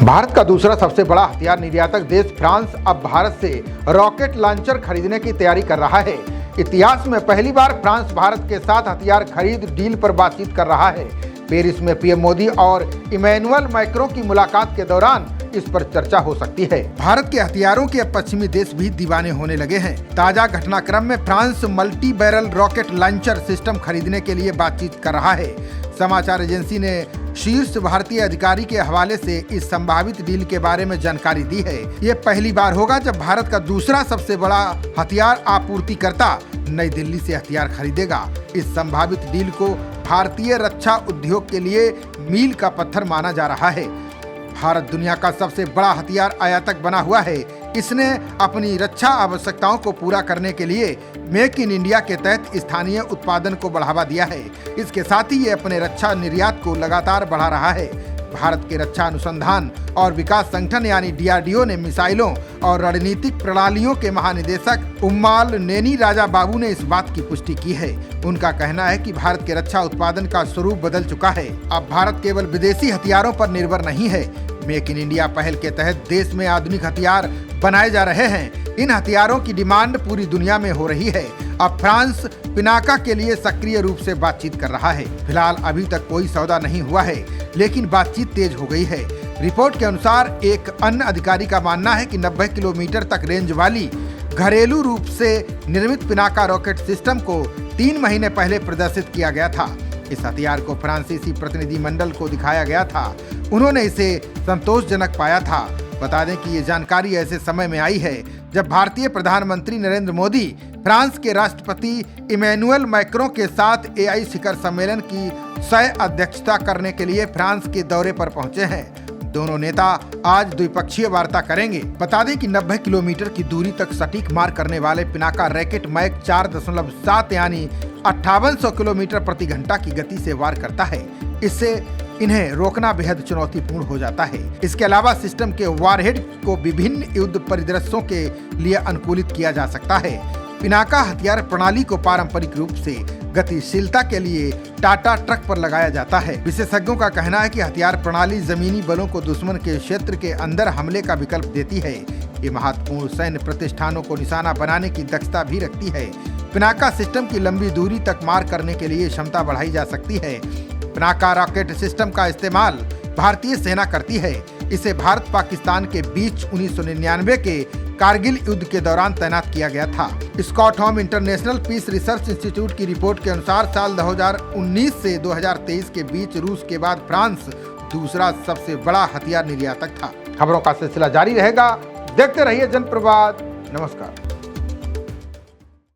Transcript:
भारत का दूसरा सबसे बड़ा हथियार निर्यातक देश फ्रांस अब भारत से रॉकेट लॉन्चर खरीदने की तैयारी कर रहा है। इतिहास में पहली बार फ्रांस भारत के साथ हथियार खरीद डील पर बातचीत कर रहा है। पेरिस में पीएम मोदी और इमैनुअल मैक्रों की मुलाकात के दौरान इस पर चर्चा हो सकती है। भारत के हथियारों के पश्चिमी देश भी दीवाने होने लगे हैं। ताजा घटनाक्रम में France multi barrel rocket launcher system खरीदने के लिए बातचीत कर रहा है। समाचार एजेंसी ने शीर्ष भारतीय अधिकारी के हवाले से इस संभावित डील के बारे में जानकारी दी है। ये पहली बार होगा जब भारत का दूसरा सबसे बड़ा हथियार आपूर्तिकर्ता नई दिल्ली से हथियार खरीदेगा। इस संभावित डील को भारतीय रक्षा उद्योग के लिए मील का पत्थर माना जा रहा है। भारत दुनिया का सबसे बड़ा हथियार आयातक बना हुआ है। इसने अपनी रक्षा आवश्यकताओं को पूरा करने के लिए मेक इन इंडिया के तहत स्थानीय उत्पादन को बढ़ावा दिया है। इसके साथ ही ये अपने रक्षा निर्यात को लगातार बढ़ा रहा है। भारत के रक्षा अनुसंधान और विकास संगठन यानी DRDO ने मिसाइलों और रणनीतिक प्रणालियों के महानिदेशक उम्माल नेनी राजा बाबू ने इस बात की पुष्टि की है। उनका कहना है कि भारत के रक्षा उत्पादन का स्वरूप बदल चुका है। अब भारत केवल विदेशी हथियारों पर निर्भर नहीं है। मेक इन इंडिया पहल के तहत देश में आधुनिक हथियार बनाए जा रहे हैं। इन हथियारों की डिमांड पूरी दुनिया में हो रही है। अब फ्रांस पिनाका के लिए सक्रिय रूप से बातचीत कर रहा है। फिलहाल अभी तक कोई सौदा नहीं हुआ है, लेकिन बातचीत तेज हो गई है। रिपोर्ट के अनुसार एक अन्य अधिकारी का मानना है कि 90 किलोमीटर तक रेंज वाली घरेलू रूप से निर्मित पिनाका रॉकेट सिस्टम को 3 महीने पहले प्रदर्शित किया गया था। इस हथियार को फ्रांसीसी प्रतिनिधि मंडल को दिखाया गया था। उन्होंने इसे संतोषजनक पाया था। बता दें कि ये जानकारी ऐसे समय में आई है जब भारतीय प्रधानमंत्री नरेंद्र मोदी फ्रांस के राष्ट्रपति इमैनुअल मैक्रों के साथ AI शिखर सम्मेलन की सह अध्यक्षता करने के लिए फ्रांस के दौरे पर पहुंचे हैं। दोनों नेता आज द्विपक्षीय वार्ता करेंगे। बता दें कि 90 किलोमीटर की दूरी तक सटीक मार करने वाले पिनाका रॉकेट मैक 4.7 यानी 5800 किलोमीटर प्रति घंटा की गति से वार करता है। इससे इन्हें रोकना बेहद चुनौतीपूर्ण हो जाता है। इसके अलावा सिस्टम के वारहेड को विभिन्न युद्ध परिदृश्यों के लिए अनुकूलित किया जा सकता है। पिनाका हथियार प्रणाली को पारंपरिक रूप से गतिशीलता के लिए टाटा ट्रक पर लगाया जाता है। विशेषज्ञों का कहना है कि हथियार प्रणाली जमीनी बलों को दुश्मन के क्षेत्र के अंदर हमले का विकल्प देती है। ये महत्वपूर्ण सैन्य प्रतिष्ठानों को निशाना बनाने की दक्षता भी रखती है। पिनाका सिस्टम की लंबी दूरी तक मार करने के लिए क्षमता बढ़ाई जा सकती है। पिनाका रॉकेट सिस्टम का इस्तेमाल भारतीय सेना करती है। इसे भारत पाकिस्तान के बीच 1999 के कारगिल युद्ध के दौरान तैनात किया गया था। Stockholm International Peace Research Institute की रिपोर्ट के अनुसार साल 2019 से 2023 के बीच रूस के बाद फ्रांस दूसरा सबसे बड़ा हथियार निर्यातक था। खबरों का सिलसिला जारी रहेगा। देखते रहिए जनप्रवाद। नमस्कार।